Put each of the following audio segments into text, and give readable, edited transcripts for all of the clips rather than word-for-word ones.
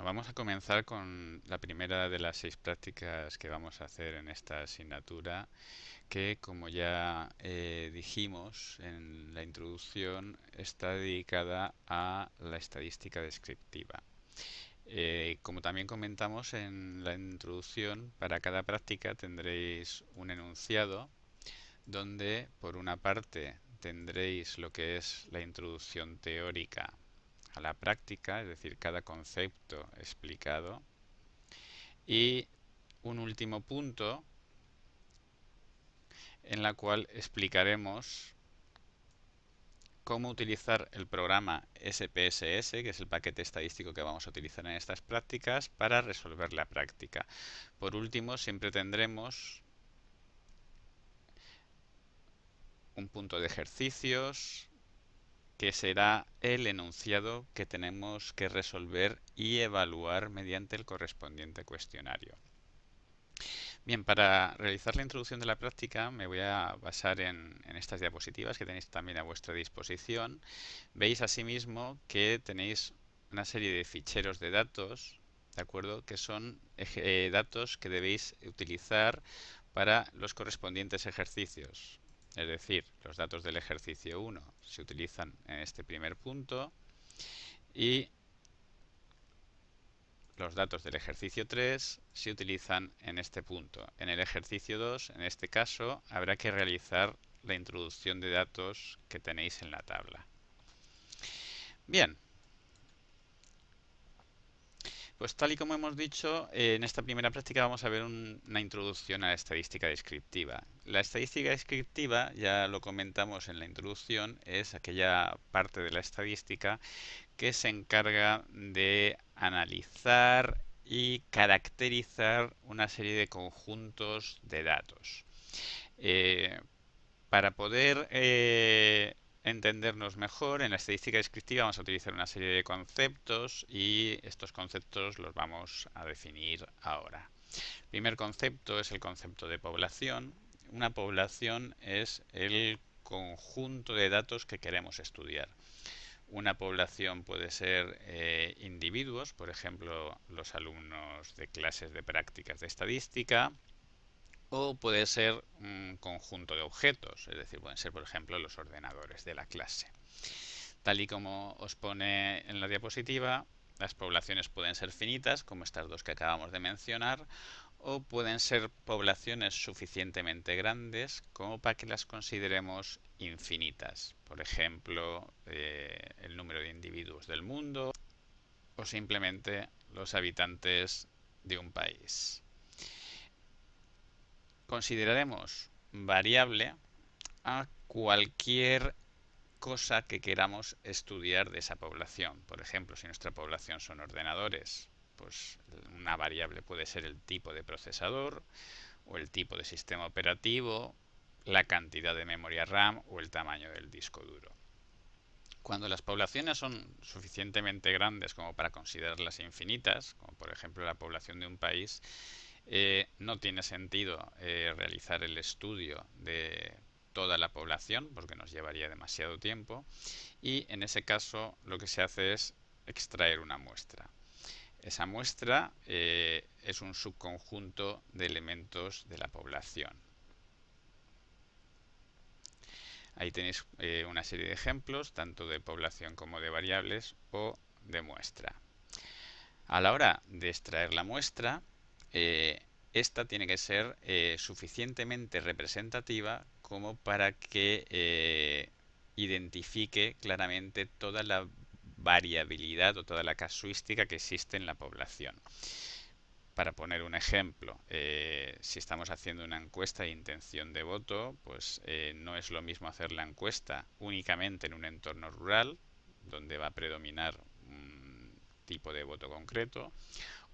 Bueno, vamos a comenzar con la primera de las 6 prácticas que vamos a hacer en esta asignatura, que como ya dijimos en la introducción, está dedicada a la estadística descriptiva. Como también comentamos en la introducción, para cada práctica tendréis un enunciado donde, por una parte, tendréis lo que es la introducción teórica a la práctica, es decir, cada concepto explicado, y un último punto en la cual explicaremos cómo utilizar el programa SPSS, que es el paquete estadístico que vamos a utilizar en estas prácticas, para resolver la práctica. Por último, siempre tendremos un punto de ejercicios, que será el enunciado que tenemos que resolver y evaluar mediante el correspondiente cuestionario. Bien, para realizar la introducción de la práctica me voy a basar en estas diapositivas que tenéis también a vuestra disposición. Veis asimismo que tenéis una serie de ficheros de datos, ¿de acuerdo? Que son datos que debéis utilizar para los correspondientes ejercicios. Es decir, los datos del ejercicio 1 se utilizan en este primer punto y los datos del ejercicio 3 se utilizan en este punto. En el ejercicio 2, en este caso, habrá que realizar la introducción de datos que tenéis en la tabla. Bien, pues tal y como hemos dicho, en esta primera práctica vamos a ver una introducción a la estadística descriptiva. La estadística descriptiva, ya lo comentamos en la introducción, es aquella parte de la estadística que se encarga de analizar y caracterizar una serie de conjuntos de datos. Eh, para poder entendernos mejor, en la estadística descriptiva vamos a utilizar una serie de conceptos y estos conceptos los vamos a definir ahora. El primer concepto es el concepto de población. Una población es el conjunto de datos que queremos estudiar. Una población puede ser individuos, por ejemplo, los alumnos de clases de prácticas de estadística, o puede ser un conjunto de objetos, es decir, pueden ser, por ejemplo, los ordenadores de la clase. Tal y como os pone en la diapositiva, las poblaciones pueden ser finitas, como estas dos que acabamos de mencionar, o pueden ser poblaciones suficientemente grandes como para que las consideremos infinitas. Por ejemplo, el número de individuos del mundo o simplemente los habitantes de un país. Consideraremos variable a cualquier cosa que queramos estudiar de esa población. Por ejemplo, si nuestra población son ordenadores, pues una variable puede ser el tipo de procesador o el tipo de sistema operativo, la cantidad de memoria RAM o el tamaño del disco duro. Cuando las poblaciones son suficientemente grandes como para considerarlas infinitas, como por ejemplo la población de un país, no tiene sentido realizar el estudio de toda la población porque nos llevaría demasiado tiempo y en ese caso lo que se hace es extraer una muestra. Esa muestra es un subconjunto de elementos de la población. Ahí tenéis una serie de ejemplos, tanto de población como de variables o de muestra. A la hora de extraer la muestra, esta tiene que ser suficientemente representativa como para que identifique claramente toda la variabilidad o toda la casuística que existe en la población. Para poner un ejemplo, si estamos haciendo una encuesta de intención de voto, pues no es lo mismo hacer la encuesta únicamente en un entorno rural, donde va a predominar un tipo de voto concreto,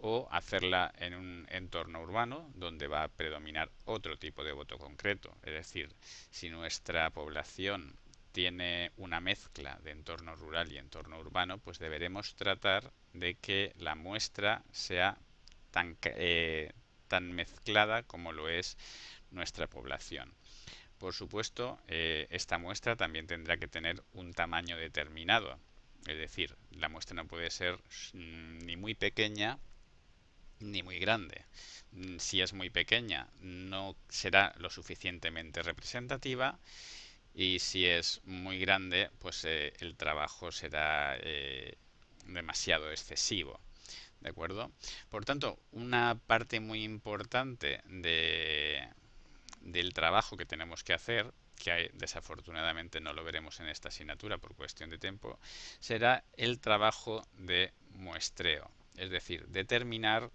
o hacerla en un entorno urbano, donde va a predominar otro tipo de voto concreto. Es decir, si nuestra población tiene una mezcla de entorno rural y entorno urbano, pues deberemos tratar de que la muestra sea tan mezclada como lo es nuestra población. Por supuesto, esta muestra también tendrá que tener un tamaño determinado. Es decir, la muestra no puede ser ni muy pequeña ni muy grande. Si es muy pequeña, no será lo suficientemente representativa, y si es muy grande, pues el trabajo será demasiado excesivo. ¿De acuerdo? Por tanto, una parte muy importante del trabajo que tenemos que hacer, que desafortunadamente no lo veremos en esta asignatura por cuestión de tiempo, será el trabajo de muestreo. Es decir, determinar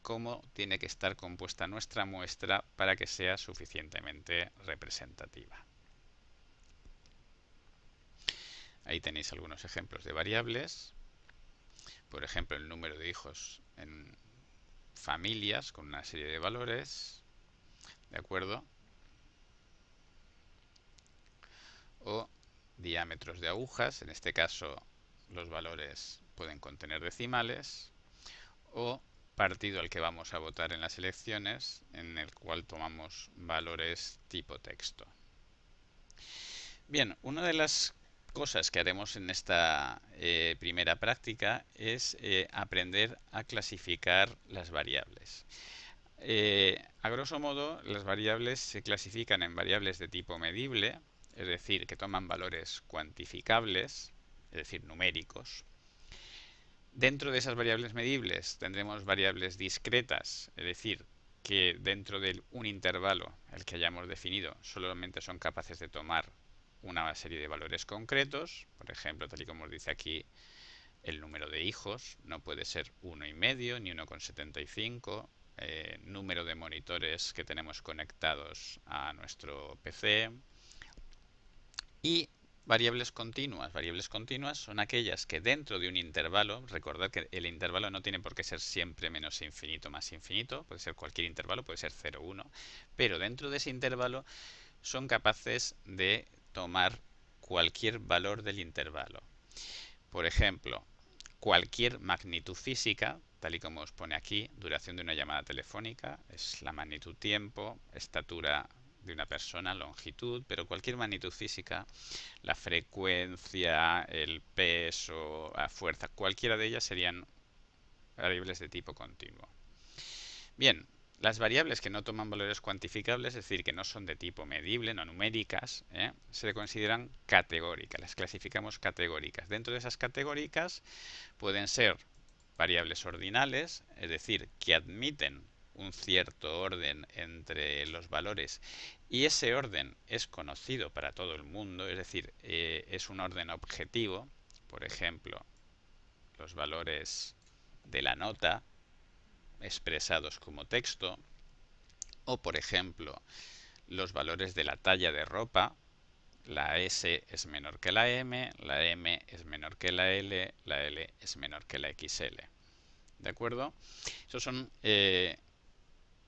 cómo tiene que estar compuesta nuestra muestra para que sea suficientemente representativa. Ahí tenéis algunos ejemplos de variables. Por ejemplo, el número de hijos en familias con una serie de valores. ¿De acuerdo? O diámetros de agujas. En este caso, los valores pueden contener decimales. O partido al que vamos a votar en las elecciones, en el cual tomamos valores tipo texto. Bien, una de las cosas que haremos en esta primera práctica es aprender a clasificar las variables. A grosso modo, las variables se clasifican en variables de tipo medible, es decir, que toman valores cuantificables, es decir, numéricos. Dentro de esas variables medibles tendremos variables discretas, es decir, que dentro de un intervalo, el que hayamos definido, solamente son capaces de tomar una serie de valores concretos. Por ejemplo, tal y como os dice aquí, el número de hijos no puede ser 1,5 ni 1,75. Número de monitores que tenemos conectados a nuestro PC. Y variables continuas. Variables continuas son aquellas que dentro de un intervalo, recordad que el intervalo no tiene por qué ser siempre menos infinito más infinito, puede ser cualquier intervalo, puede ser 0, 1, pero dentro de ese intervalo son capaces de tomar cualquier valor del intervalo. Por ejemplo, cualquier magnitud física, tal y como os pone aquí, duración de una llamada telefónica, es la magnitud tiempo, estatura de una persona, longitud, pero cualquier magnitud física, la frecuencia, el peso, la fuerza, cualquiera de ellas serían variables de tipo continuo. Bien, las variables que no toman valores cuantificables, es decir, que no son de tipo medible, no numéricas, se consideran categóricas, las clasificamos categóricas. Dentro de esas categóricas pueden ser variables ordinales, es decir, que admiten un cierto orden entre los valores y ese orden es conocido para todo el mundo, es decir, es un orden objetivo. Por ejemplo, los valores de la nota expresados como texto, o por ejemplo los valores de la talla de ropa. La S es menor que la M es menor que la L es menor que la XL. ¿De acuerdo? Esos son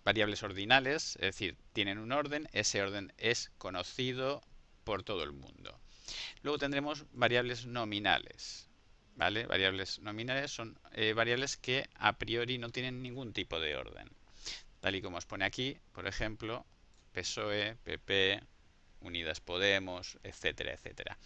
variables ordinales, es decir, tienen un orden, ese orden es conocido por todo el mundo. Luego tendremos variables nominales. ¿Vale? Variables nominales son variables que a priori no tienen ningún tipo de orden. Tal y como os pone aquí, por ejemplo, PSOE, PP, Unidas Podemos, etcétera, etcétera.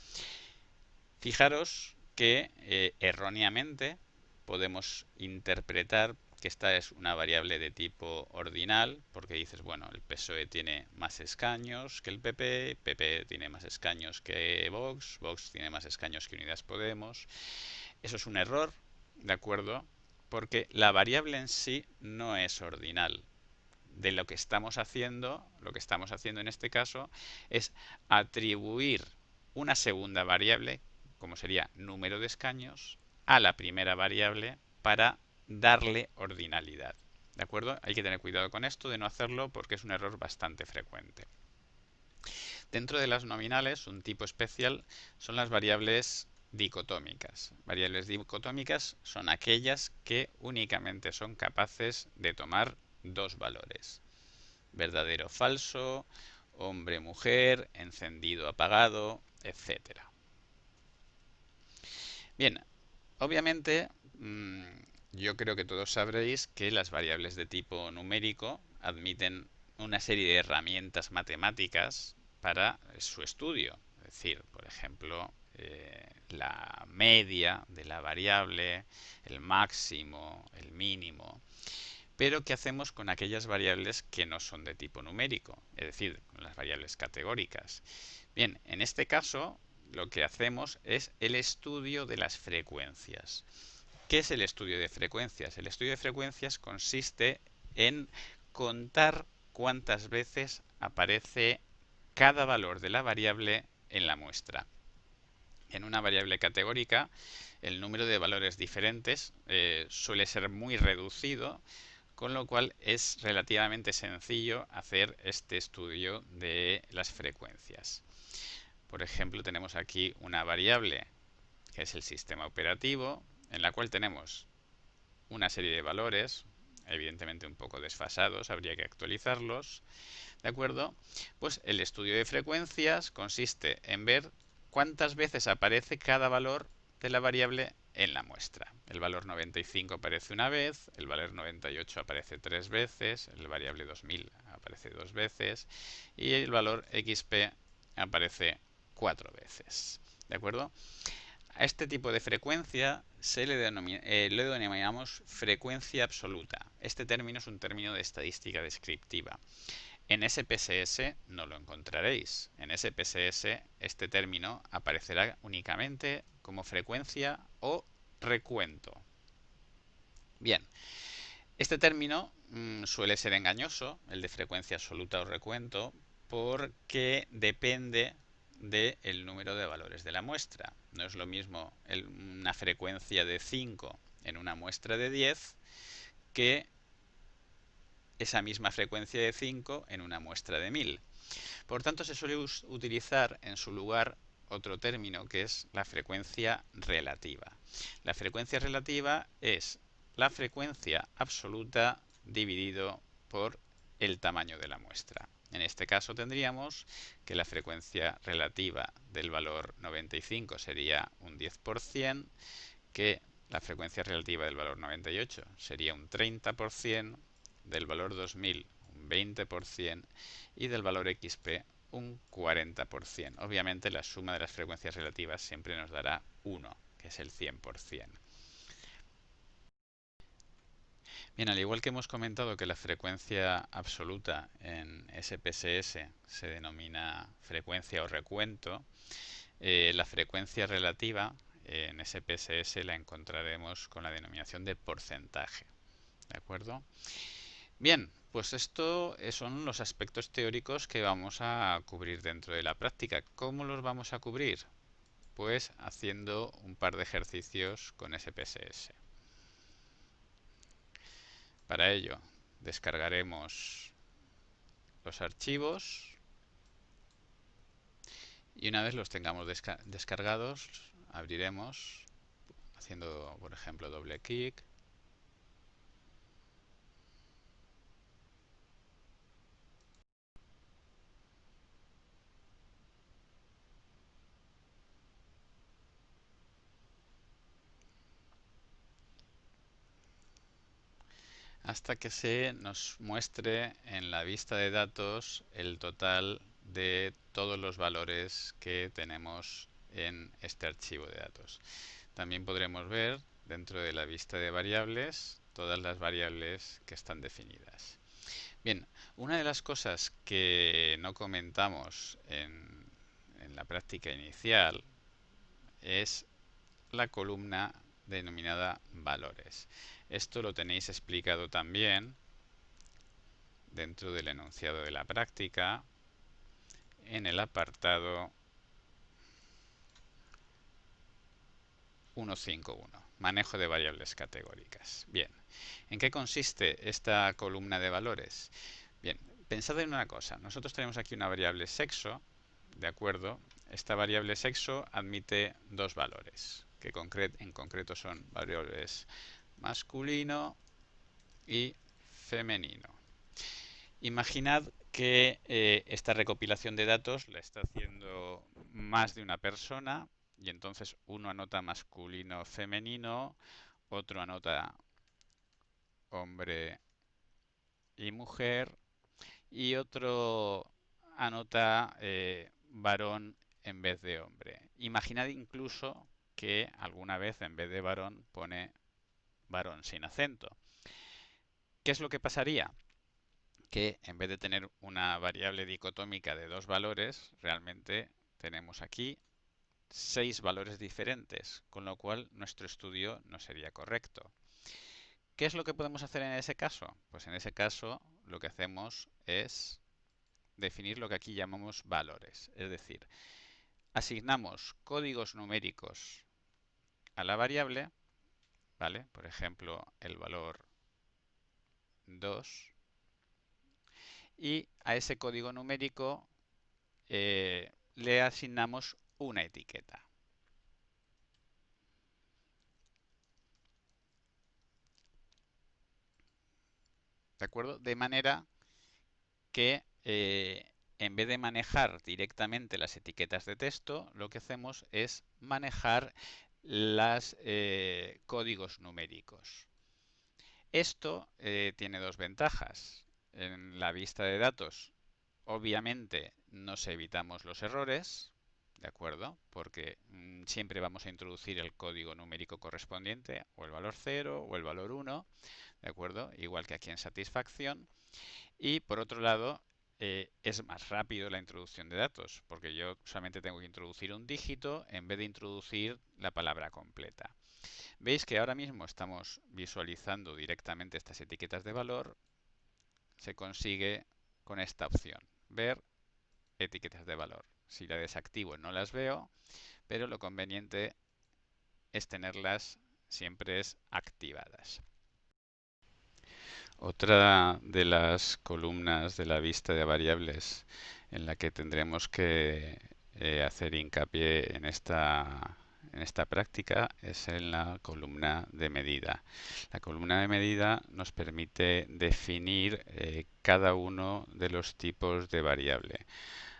Fijaros que erróneamente podemos interpretar que esta es una variable de tipo ordinal, porque dices, bueno, el PSOE tiene más escaños que el PP, PP tiene más escaños que Vox, Vox tiene más escaños que Unidas Podemos. Eso es un error, ¿de acuerdo? Porque la variable en sí no es ordinal. De lo que estamos haciendo en este caso, es atribuir una segunda variable, como sería número de escaños, a la primera variable para darle ordinalidad. ¿De acuerdo? Hay que tener cuidado con esto de no hacerlo porque es un error bastante frecuente. Dentro de las nominales, un tipo especial son las variables dicotómicas. Variables dicotómicas son aquellas que únicamente son capaces de tomar dos valores: verdadero o falso, hombre mujer, encendido apagado, etcétera. Bien, obviamente yo creo que todos sabréis que las variables de tipo numérico admiten una serie de herramientas matemáticas para su estudio. Es decir, por ejemplo, la media de la variable, el máximo, el mínimo. Pero ¿qué hacemos con aquellas variables que no son de tipo numérico? Es decir, con las variables categóricas. Bien, en este caso lo que hacemos es el estudio de las frecuencias. ¿Qué es el estudio de frecuencias? El estudio de frecuencias consiste en contar cuántas veces aparece cada valor de la variable en la muestra. En una variable categórica, el número de valores diferentes suele ser muy reducido, con lo cual es relativamente sencillo hacer este estudio de las frecuencias. Por ejemplo, tenemos aquí una variable que es el sistema operativo, en la cual tenemos una serie de valores, evidentemente un poco desfasados, habría que actualizarlos, ¿de acuerdo? Pues el estudio de frecuencias consiste en ver cuántas veces aparece cada valor de la variable en la muestra. El valor 95 aparece una vez, el valor 98 aparece 3 veces, el variable 2000 aparece 2 veces y el valor XP aparece 4 veces. ¿De acuerdo? A este tipo de frecuencia le denominamos frecuencia absoluta. Este término es un término de estadística descriptiva. En SPSS no lo encontraréis. En SPSS este término aparecerá únicamente como frecuencia o recuento. Bien, este término suele ser engañoso, el de frecuencia absoluta o recuento, porque depende del número de valores de la muestra. No es lo mismo una frecuencia de 5 en una muestra de 10 que esa misma frecuencia de 5 en una muestra de 1000. Por tanto, se suele utilizar en su lugar otro término que es la frecuencia relativa. La frecuencia relativa es la frecuencia absoluta dividido por el tamaño de la muestra. En este caso tendríamos que la frecuencia relativa del valor 95 sería un 10%, que la frecuencia relativa del valor 98 sería un 30%, del valor 2000 un 20% y del valor XP un 40%. Obviamente la suma de las frecuencias relativas siempre nos dará 1, que es el 100%. Bien, al igual que hemos comentado que la frecuencia absoluta en SPSS se denomina frecuencia o recuento, la frecuencia relativa en SPSS la encontraremos con la denominación de porcentaje. ¿De acuerdo? Bien, pues esto son los aspectos teóricos que vamos a cubrir dentro de la práctica. ¿Cómo los vamos a cubrir? Pues haciendo un par de ejercicios con SPSS. Para ello, descargaremos los archivos y una vez los tengamos descargados, abriremos haciendo, por ejemplo, doble clic. Hasta que se nos muestre en la vista de datos el total de todos los valores que tenemos en este archivo de datos. También podremos ver dentro de la vista de variables todas las variables que están definidas. Bien, una de las cosas que no comentamos en la práctica inicial es la columna denominada valores. Esto lo tenéis explicado también dentro del enunciado de la práctica en el apartado 151, manejo de variables categóricas. Bien, ¿en qué consiste esta columna de valores? Bien, pensad en una cosa, nosotros tenemos aquí una variable sexo, ¿de acuerdo? Esta variable sexo admite dos valores, que en concreto son variables masculino y femenino. Imaginad que esta recopilación de datos la está haciendo más de una persona y entonces uno anota masculino, femenino, otro anota hombre y mujer y otro anota varón en vez de hombre. Imaginad incluso que alguna vez en vez de varón pone varón sin acento. ¿Qué es lo que pasaría? Que en vez de tener una variable dicotómica de dos valores, realmente tenemos aquí 6 valores diferentes, con lo cual nuestro estudio no sería correcto. ¿Qué es lo que podemos hacer en ese caso? Pues en ese caso lo que hacemos es definir lo que aquí llamamos valores, es decir, asignamos códigos numéricos a la variable, ¿vale? Por ejemplo, el valor 2, y a ese código numérico le asignamos una etiqueta. ¿De acuerdo? De manera que en vez de manejar directamente las etiquetas de texto, lo que hacemos es manejar los códigos numéricos. Esto tiene dos ventajas. En la vista de datos, obviamente, nos evitamos los errores, ¿de acuerdo? Porque siempre vamos a introducir el código numérico correspondiente, o el valor 0 o el valor 1, ¿de acuerdo? Igual que aquí en satisfacción. Y por otro lado, es más rápido la introducción de datos, porque yo solamente tengo que introducir un dígito en vez de introducir la palabra completa. Veis que ahora mismo estamos visualizando directamente estas etiquetas de valor. Se consigue con esta opción, ver etiquetas de valor. Si la desactivo no las veo, pero lo conveniente es tenerlas siempre activadas. Otra de las columnas de la vista de variables en la que tendremos que hacer hincapié en esta práctica es en la columna de medida. La columna de medida nos permite definir cada uno de los tipos de variable.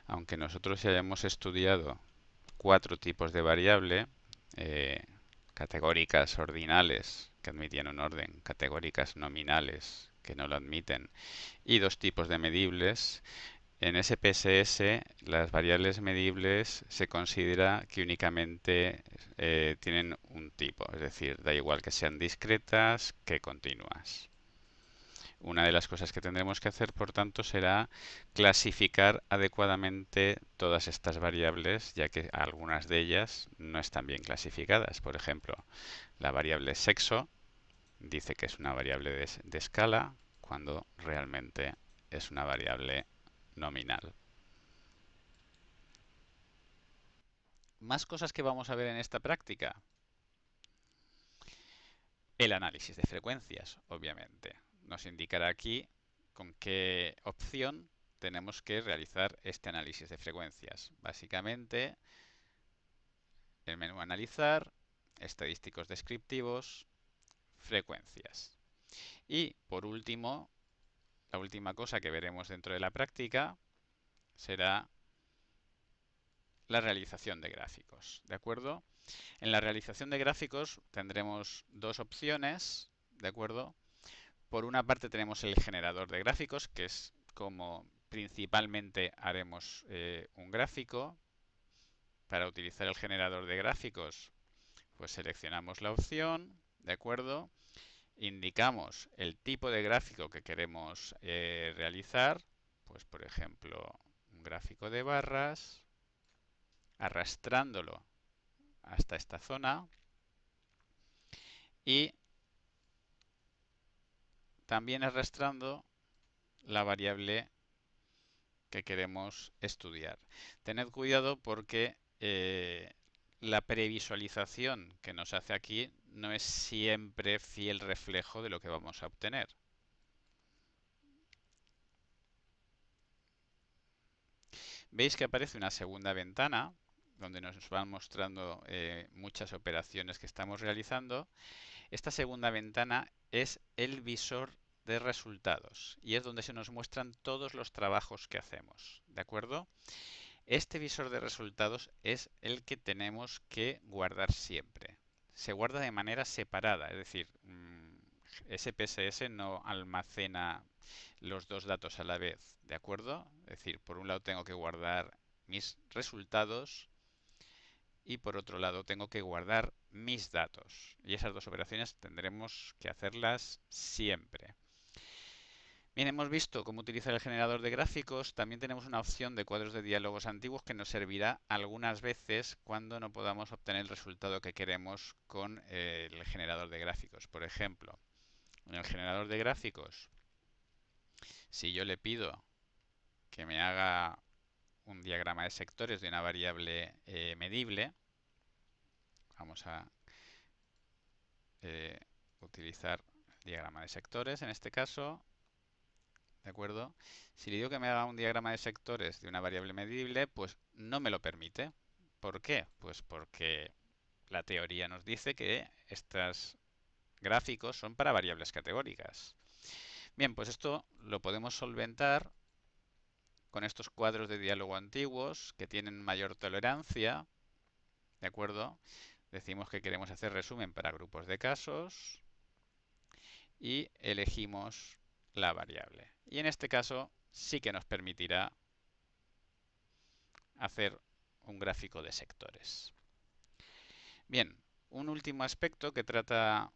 Aunque nosotros ya hayamos estudiado 4 tipos de variable, categóricas ordinales, que admitían un orden, categóricas nominales, que no lo admiten, y 2 tipos de medibles. En SPSS, las variables medibles se considera que únicamente tienen un tipo, es decir, da igual que sean discretas que continuas. Una de las cosas que tendremos que hacer, por tanto, será clasificar adecuadamente todas estas variables, ya que algunas de ellas no están bien clasificadas. Por ejemplo, la variable sexo dice que es una variable de escala, cuando realmente es una variable nominal. Más cosas que vamos a ver en esta práctica. El análisis de frecuencias, obviamente. Nos indicará aquí con qué opción tenemos que realizar este análisis de frecuencias. Básicamente, el menú analizar, estadísticos descriptivos, frecuencias. Y por último, la última cosa que veremos dentro de la práctica será la realización de gráficos, ¿de acuerdo? En la realización de gráficos tendremos dos opciones, ¿de acuerdo? Por una parte tenemos el generador de gráficos, que es como principalmente haremos un gráfico. Para utilizar el generador de gráficos, pues seleccionamos la opción, ¿de acuerdo? Indicamos el tipo de gráfico que queremos realizar, pues por ejemplo, un gráfico de barras, arrastrándolo hasta esta zona y también arrastrando la variable que queremos estudiar. Tened cuidado porque la previsualización que nos hace aquí no es siempre fiel reflejo de lo que vamos a obtener. Veis que aparece una segunda ventana donde nos van mostrando muchas operaciones que estamos realizando. Esta segunda ventana es el visor de resultados y es donde se nos muestran todos los trabajos que hacemos, ¿de acuerdo? Este visor de resultados es el que tenemos que guardar siempre. Se guarda de manera separada, es decir, SPSS no almacena los dos datos a la vez, ¿de acuerdo? Es decir, por un lado tengo que guardar mis resultados y por otro lado tengo que guardar mis datos. Y esas dos operaciones tendremos que hacerlas siempre. Bien, hemos visto cómo utilizar el generador de gráficos. También tenemos una opción de cuadros de diálogos antiguos que nos servirá algunas veces cuando no podamos obtener el resultado que queremos con el generador de gráficos. Por ejemplo, en el generador de gráficos, si yo le pido que me haga un diagrama de sectores de una variable medible, vamos a utilizar el diagrama de sectores en este caso. ¿De acuerdo? Si le digo que me haga un diagrama de sectores de una variable medible, pues no me lo permite. ¿Por qué? Pues porque la teoría nos dice que estos gráficos son para variables categóricas. Bien, pues esto lo podemos solventar con estos cuadros de diálogo antiguos que tienen mayor tolerancia. ¿De acuerdo? Decimos que queremos hacer resumen para grupos de casos y elegimos la variable. Y en este caso sí que nos permitirá hacer un gráfico de sectores. Bien, un último aspecto que trata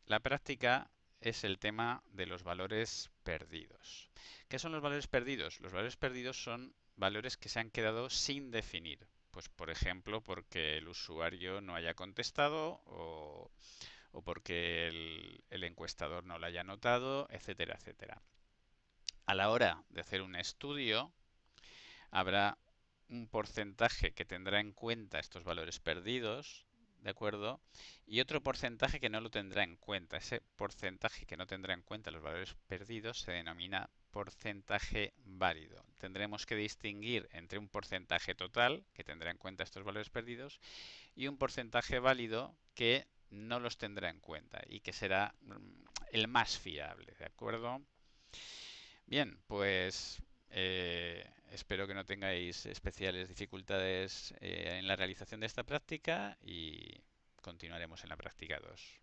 la práctica es el tema de los valores perdidos. ¿Qué son los valores perdidos? Los valores perdidos son valores que se han quedado sin definir. Pues por ejemplo porque el usuario no haya contestado o porque el encuestador no lo haya notado, etcétera, etcétera. A la hora de hacer un estudio, habrá un porcentaje que tendrá en cuenta estos valores perdidos, ¿de acuerdo? Y otro porcentaje que no lo tendrá en cuenta. Ese porcentaje que no tendrá en cuenta los valores perdidos se denomina porcentaje válido. Tendremos que distinguir entre un porcentaje total, que tendrá en cuenta estos valores perdidos, y un porcentaje válido que no los tendrá en cuenta y que será el más fiable, ¿de acuerdo? Bien, pues espero que no tengáis especiales dificultades en la realización de esta práctica y continuaremos en la práctica 2.